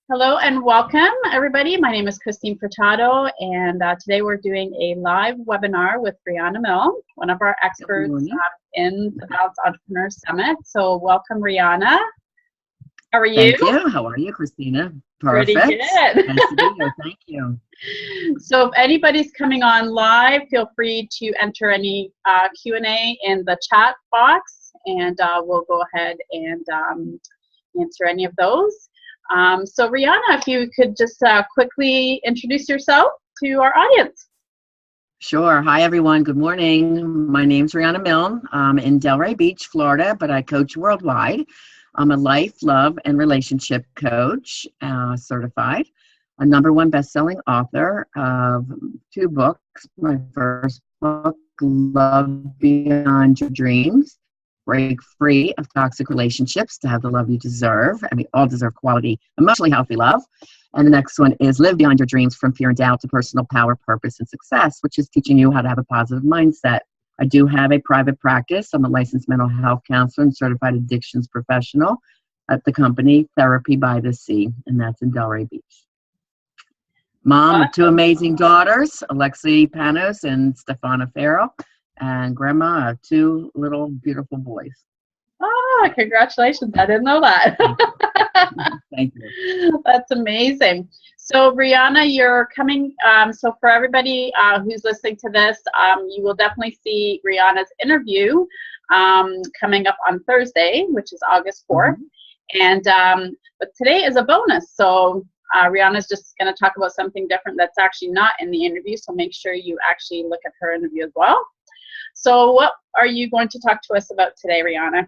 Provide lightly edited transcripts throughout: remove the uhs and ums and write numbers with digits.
Hello and welcome, everybody. My name is Christine Furtado, and today we're doing a live webinar with Riana Milne, one of our experts in the Balanced Entrepreneur Summit. So welcome, Riana. How are you? Thank you. How are you, Christina? Pretty Perfect. good. Nice to be here. Thank you. So if anybody's coming on live, feel free to enter any Q&A in the chat box, and we'll go ahead and answer any of those. So Riana, if you could just quickly introduce yourself to our audience. Sure. Hi, everyone. Good morning. My name's Riana Milne. I'm in Delray Beach, Florida, but I coach worldwide. I'm a life, love, and relationship coach, certified, a #1 best-selling author of 2 books. My first book, Love Beyond Your Dreams, Break Free of Toxic Relationships to Have the Love You Deserve. And we all deserve quality, emotionally healthy love. And the next one is Live Beyond Your Dreams, From Fear and Doubt to Personal Power, Purpose, and Success, which is teaching you how to have a positive mindset. I do have a private practice. I'm a licensed mental health counselor and certified addictions professional at the company Therapy by the Sea, and that's in Delray Beach. Mom of 2 amazing daughters, Alexi Panos and Stefana Farrell, and grandma of 2 little beautiful boys. Oh, congratulations. I didn't know that. Thank you. That's amazing. So Riana, you're coming, so for everybody who's listening to this, you will definitely see Riana's interview coming up on Thursday, which is August 4th. And but today is a bonus. So Riana's just going to talk about something different that's actually not in the interview. So make sure you actually look at her interview as well. So what are you going to talk to us about today, Riana?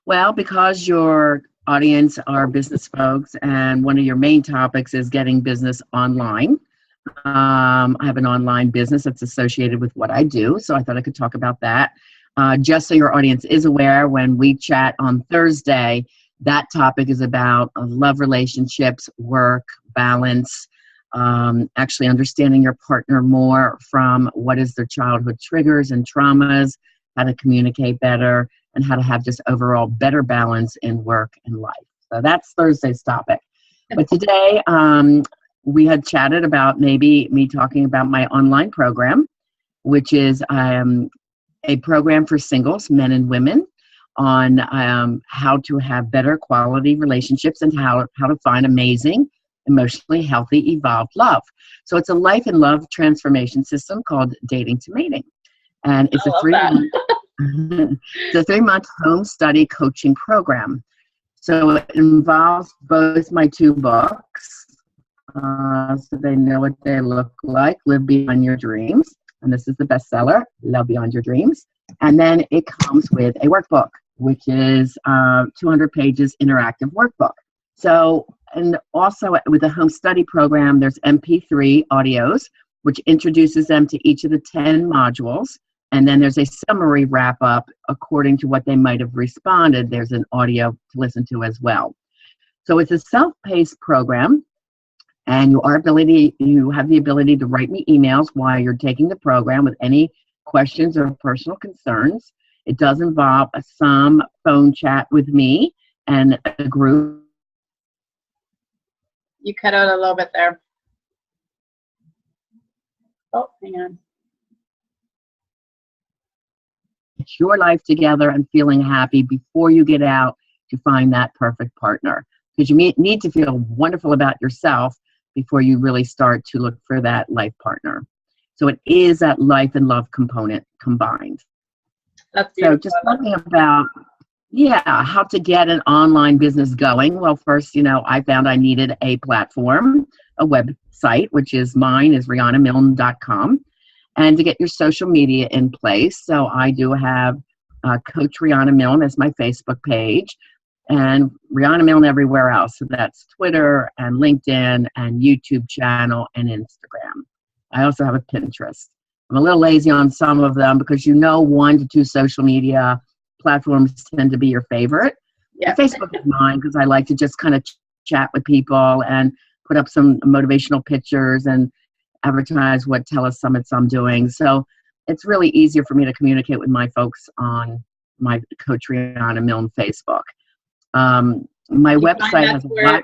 Well, because your audience are business folks and one of your main topics is getting business online. I have an online business that's associated with what I do, so I thought I could talk about that. Just so your audience is aware, when we chat on Thursday, that topic is about love relationships, work, balance, actually understanding your partner more from what is their childhood triggers and traumas, how to communicate better, and how to have just overall better balance in work and life. So that's Thursday's topic. But today, we had chatted about maybe me talking about my online program, which is a program for singles, men and women, on how to have better quality relationships and how to find amazing, emotionally healthy, evolved love. So it's a life and love transformation system called Dating to Mating. And it's a 3-month it's a 3-month home study coaching program. So it involves both my 2 books, so they know what they look like, Live Beyond Your Dreams, and this is the bestseller, Love Beyond Your Dreams. And then it comes with a workbook, which is 200 pages interactive workbook. So, and also with the home study program, there's MP3 audios, which introduces them to each of the 10 modules. And then there's a summary wrap-up according to what they might have responded. There's an audio to listen to as well. So it's a self-paced program, and you have the ability to write me emails while you're taking the program with any questions or personal concerns. It does involve some phone chat with me and a group. You cut out a little bit there. Oh, hang on. Your life together and feeling happy before you get out to find that perfect partner. Because you need to feel wonderful about yourself before you really start to look for that life partner. So it is that life and love component combined. That's so just talking about, how to get an online business going. Well, first, I found I needed a platform, a website, which is mine is rianamilne.com. And to get your social media in place. So I do have Coach Riana Milne as my Facebook page, and Riana Milne everywhere else. So that's Twitter and LinkedIn and YouTube channel and Instagram. I also have a Pinterest. I'm a little lazy on some of them because 1 to 2 social media platforms tend to be your favorite. Yeah. Facebook is mine because I like to just kind of chat with people and put up some motivational pictures and advertise what telesummits I'm doing. So it's really easier for me to communicate with my folks on my Coach Riana Milne Facebook. My website has a lot.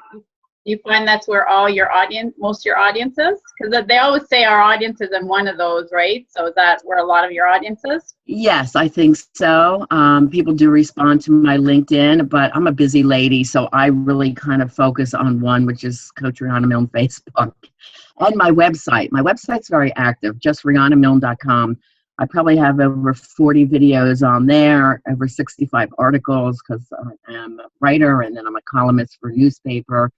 Do you find that's where all your audience, most of your audience is? Because they always say our audience is in one of those, right? So is that where a lot of your audience is? Yes, I think so. People do respond to my LinkedIn, but I'm a busy lady, so I really kind of focus on one, which is Coach Riana Milne Facebook, and my website. My website's very active, just rianamilne.com. I probably have over 40 videos on there, over 65 articles, because I am a writer and then I'm a columnist for a newspaper.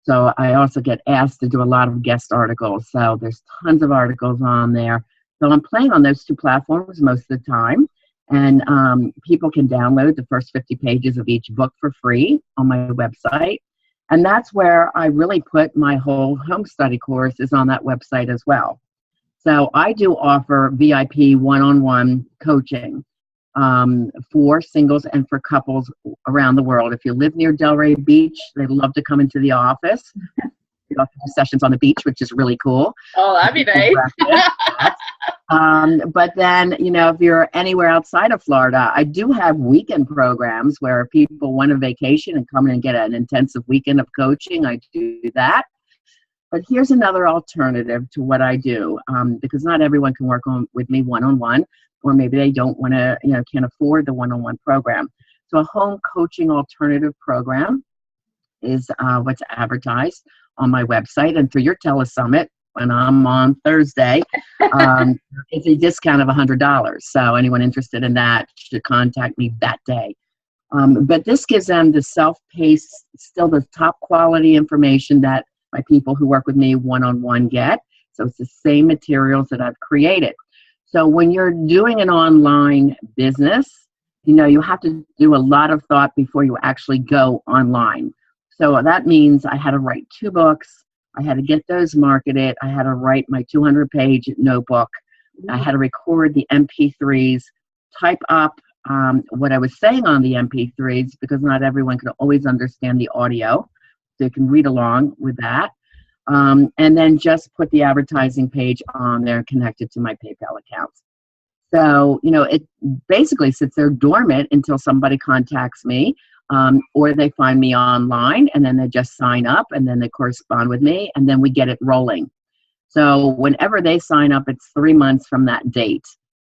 So I also get asked to do a lot of guest articles. So there's tons of articles on there. So I'm playing on those two platforms most of the time. And people can download the first 50 pages of each book for free on my website. And that's where I really put my whole home study course is on that website as well. So I do offer VIP one-on-one coaching for singles and for couples around the world. If you live near Delray Beach, they'd love to come into the office. We also do sessions on the beach, which is really cool. Oh, that'd be nice. But then, you know, if you're anywhere outside of Florida, I do have weekend programs where people want a vacation and come in and get an intensive weekend of coaching. I do that. But here's another alternative to what I do, because not everyone can work with me one-on-one, or maybe they don't want to, you know, can't afford the one-on-one program. So a home coaching alternative program is what's advertised on my website and through your telesummit when I'm on Thursday. It's a discount of $100. So anyone interested in that should contact me that day. But this gives them the self-paced, still the top quality information that my people who work with me one-on-one get. So it's the same materials that I've created. So when you're doing an online business, you know, you have to do a lot of thought before you actually go online. So that means I had to write 2 books. I had to get those marketed. I had to write my 200-page notebook. I had to record the MP3s, type up what I was saying on the MP3s, because not everyone can always understand the audio. So you can read along with that. And then just put the advertising page on there connected to my PayPal account. So, you know, it basically sits there dormant until somebody contacts me, or they find me online, and then they just sign up, and then they correspond with me, and then we get it rolling. So whenever they sign up, it's 3 months from that date.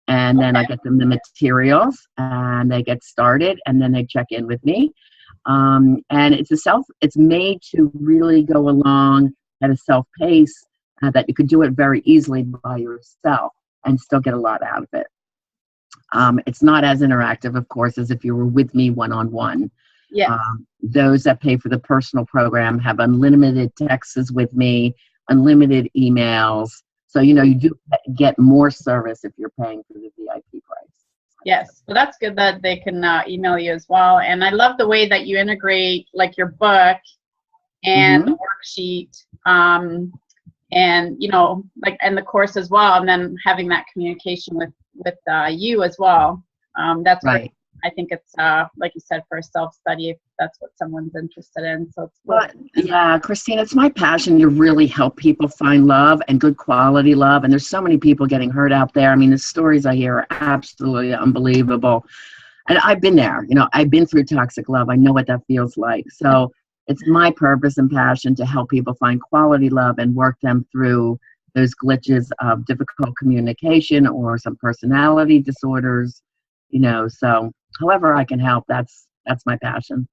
And then I get them the materials, and they get started, and then they check in with me. And it's made to really go along at a self-pace that you could do it very easily by yourself and still get a lot out of it. It's not as interactive, of course, as if you were with me one-on-one. Yeah. Those that pay for the personal program have unlimited texts with me, unlimited emails. So, you know, you do get more service if you're paying for the VIP price. Yes, well, that's good that they can email you as well. And I love the way that you integrate like your book and the worksheet, and you know, like, and the course as well, and then having that communication with you as well. That's right. What I think it's like you said, for a self-study, if that's what someone's interested in. So it's yeah, Christine, it's my passion to really help people find love and good quality love. And there's so many people getting hurt out there. I mean, the stories I hear are absolutely unbelievable. And I've been there. You know, I've been through toxic love. I know what that feels like. So it's my purpose and passion to help people find quality love and work them through those glitches of difficult communication or some personality disorders, you know. So however I can help, that's my passion.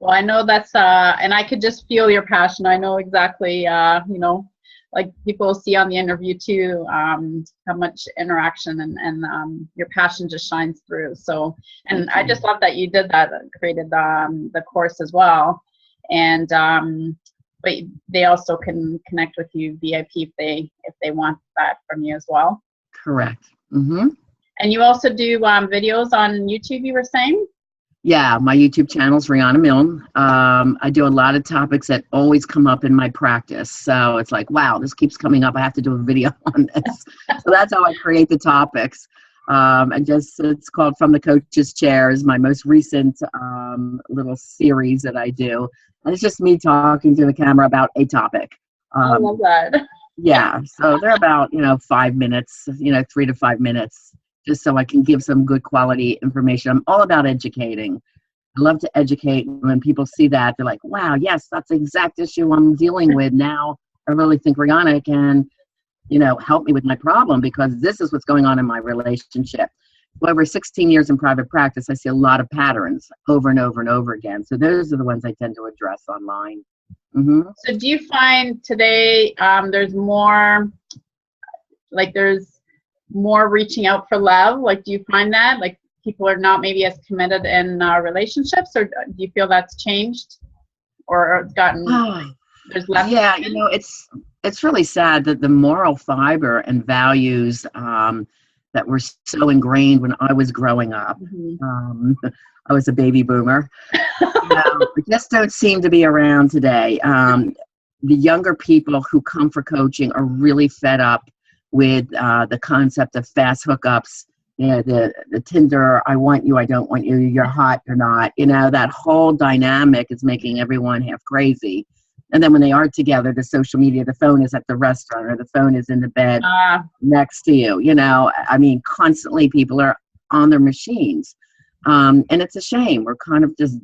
Well, I know that's, and I could just feel your passion. I know exactly, you know, like people see on the interview too, how much interaction and your passion just shines through. So, and I just love that you did that, created the course as well. And, but they also can connect with you VIP if they want that from you as well. Correct. Mm-hmm. And you also do videos on YouTube, you were saying? Yeah, my YouTube channel is Riana Milne. I do a lot of topics that always come up in my practice. So it's like, wow, this keeps coming up. I have to do a video on this. So that's how I create the topics. And just, it's called From the Coach's Chair is my most recent little series that I do. And it's just me talking to the camera about a topic. I love that. Yeah, so they're about, 5 minutes, 3 to 5 minutes, just so I can give some good quality information. I'm all about educating. I love to educate. When people see that, they're like, wow, yes, that's the exact issue I'm dealing with now. I really think Riana can, help me with my problem, because this is what's going on in my relationship. Well, over 16 years in private practice, I see a lot of patterns over and over and over again. So those are the ones I tend to address online. So do you find today there's more reaching out for love? Like, do you find that like people are not maybe as committed in relationships, or do you feel that's changed or gotten, there's less? Yeah, it's really sad that the moral fiber and values that were so ingrained when I was growing up, I was a baby boomer, just don't seem to be around today. The younger people who come for coaching are really fed up with the concept of fast hookups, the Tinder, I want you, I don't want you, you're hot, you're not. That whole dynamic is making everyone half crazy. And then when they are together, the social media, the phone is at the restaurant or the phone is in the bed next to you. Constantly people are on their machines. And it's a shame. We're kind of just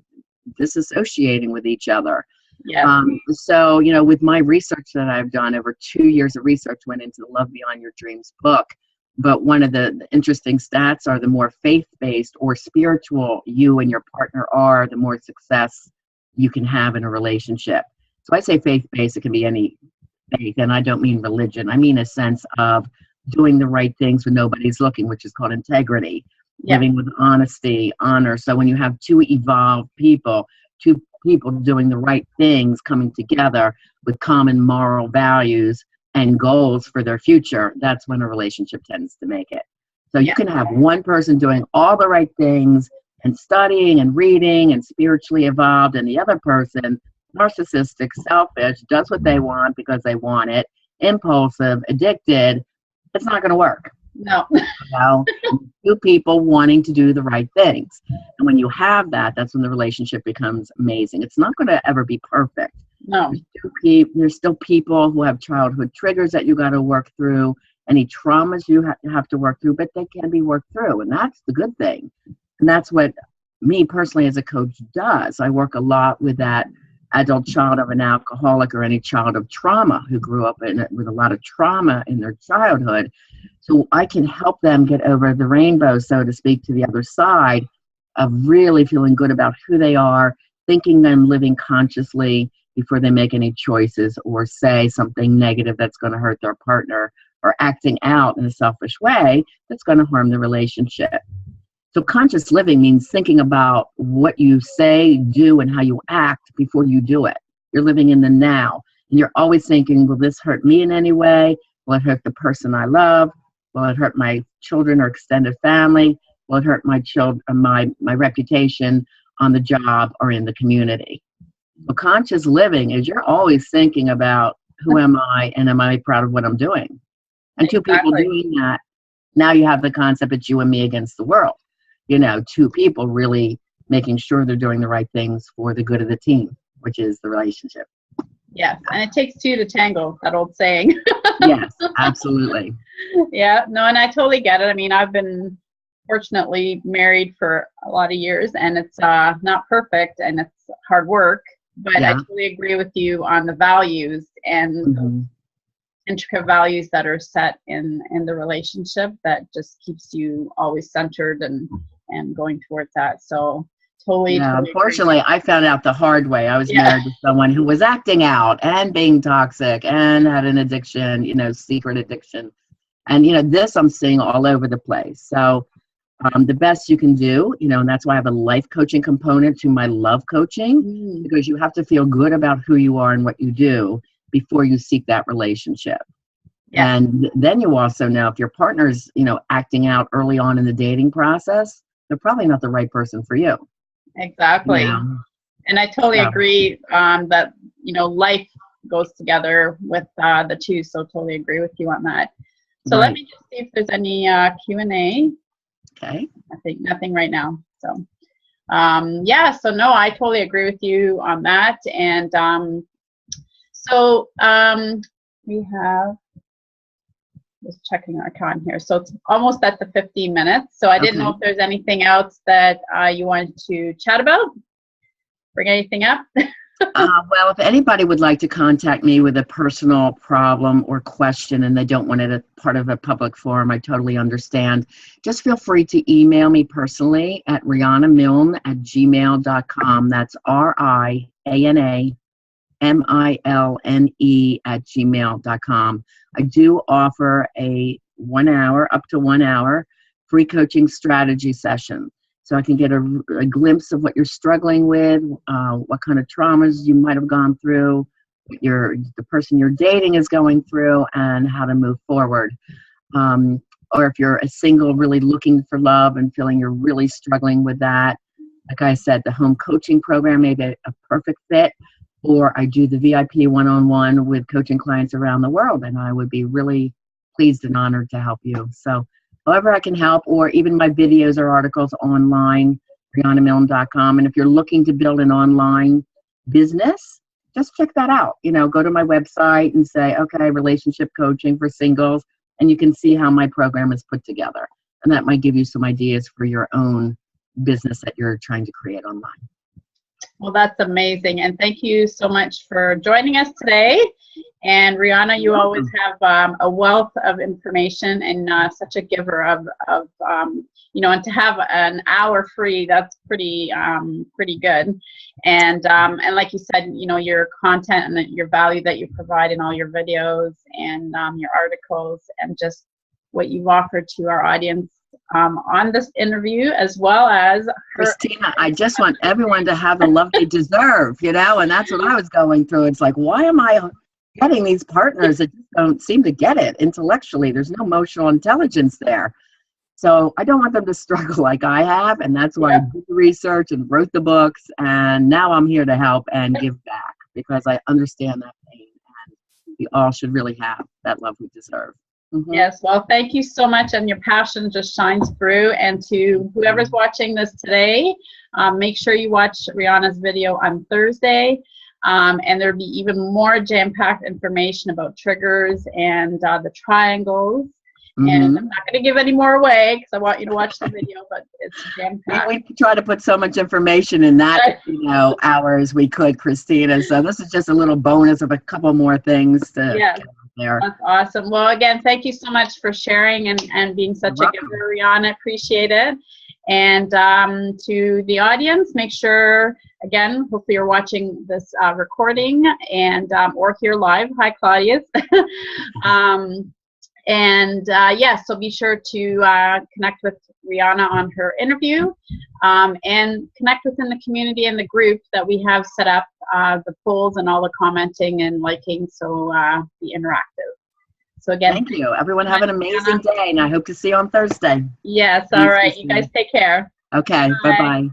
disassociating with each other. Yeah. So, with my research that I've done, over 2 years of research went into the Love Beyond Your Dreams book. But one of the interesting stats are the more faith-based or spiritual you and your partner are, the more success you can have in a relationship. So I say faith-based, it can be any faith, and I don't mean religion. I mean a sense of doing the right things when nobody's looking, which is called integrity, living with honesty, honor. So when you have two evolved people, two people doing the right things, coming together with common moral values and goals for their future, that's when a relationship tends to make it. So you can have one person doing all the right things and studying and reading and spiritually evolved, and the other person narcissistic, selfish, does what they want because they want it, impulsive, addicted. It's not going to work. No. Two people wanting to do the right things. And when you have that, that's when the relationship becomes amazing. It's not going to ever be perfect. No. There's still people who have childhood triggers that you got to work through, any traumas you have to work through, but they can be worked through. And that's the good thing. And that's what me personally as a coach does. I work a lot with that adult child of an alcoholic or any child of trauma who grew up with a lot of trauma in their childhood. So I can help them get over the rainbow, so to speak, to the other side of really feeling good about who they are, thinking them living consciously before they make any choices or say something negative that's going to hurt their partner, or acting out in a selfish way that's going to harm the relationship. So conscious living means thinking about what you say, do, and how you act before you do it. You're living in the now. And you're always thinking, will this hurt me in any way? Will it hurt the person I love? Will it hurt my children or extended family? Will it hurt my reputation on the job or in the community? So conscious living is you're always thinking about who am I and am I proud of what I'm doing? And two people doing that, now you have the concept it's you and me against the world. Two people really making sure they're doing the right things for the good of the team, which is the relationship. Yes, and it takes two to tango, that old saying. Yes, absolutely. Yeah, no, and I totally get it. I mean, I've been fortunately married for a lot of years, and it's not perfect, and it's hard work, but I totally agree with you on the values and intricate values that are set in the relationship that just keeps you always centered and going towards that. So totally. Unfortunately, I found out the hard way. I was married to someone who was acting out and being toxic and had an addiction, secret addiction. And, this I'm seeing all over the place. So the best you can do, and that's why I have a life coaching component to my love coaching, because you have to feel good about who you are and what you do before you seek that relationship. Yeah. And then you also know if your partner's, acting out early on in the dating process, they're probably not the right person for you. Exactly. Yeah. And I totally agree that, life goes together with the two. So totally agree with you on that. So let me just see if there's any Q&A. Okay. I think nothing right now. So, so no, I totally agree with you on that. And we have, Just checking our time here. So it's almost at the 15 minutes. So I didn't know if there's anything else that you wanted to chat about. Bring anything up? Well, if anybody would like to contact me with a personal problem or question and they don't want it a part of a public forum, I totally understand. Just feel free to email me personally at rianamilne@gmail.com. That's RIANAMILNE@gmail.com. I do offer a 1 hour, up to 1 hour, free coaching strategy session. So I can get a glimpse of what you're struggling with, what kind of traumas you might have gone through, what the person you're dating is going through, and how to move forward. Or if you're a single really looking for love and feeling you're really struggling with that, like I said, the home coaching program may be a perfect fit. Or I do the VIP one-on-one with coaching clients around the world, and I would be really pleased and honored to help you. So however I can help, or even my videos or articles online, rianamilne.com. And if you're looking to build an online business, just check that out. Go to my website and say, okay, relationship coaching for singles, and you can see how my program is put together. And that might give you some ideas for your own business that you're trying to create online. Well, that's amazing. And thank you so much for joining us today. And Riana, you always have a wealth of information and such a giver of and to have an hour free, that's pretty good. And like you said, your content and your value that you provide in all your videos and your articles and just what you've offered to our audience on this interview, as well as Christina, I just want everyone to have the love they deserve, and that's what I was going through. It's like, why am I getting these partners that just don't seem to get it intellectually? There's no emotional intelligence there. So I don't want them to struggle like I have, and that's why I did the research and wrote the books, and now I'm here to help and give back because I understand that pain, and we all should really have that love we deserve. Mm-hmm. Yes, well, thank you so much, and your passion just shines through. And to whoever's watching this today, make sure you watch Riana's video on Thursday, and there'll be even more jam-packed information about triggers and the triangles. Mm-hmm. And I'm not going to give any more away because I want you to watch the video, but it's jam-packed. We try to put so much information in that hour as we could, Christina. So this is just a little bonus of a couple more things to get there. That's awesome. Well, again, thank you so much for sharing and being such a giver, Riana. Appreciate it. And to the audience, make sure, again, hopefully you're watching this recording and or here live. Hi, Claudius. So be sure to connect with Riana on her interview and connect within the community and the group that we have set up, the polls and all the commenting and liking, so be interactive. So again, thank you. Everyone have an amazing day, and I hope to see you on Thursday. Yes, all right. You guys take care. Okay, bye-bye.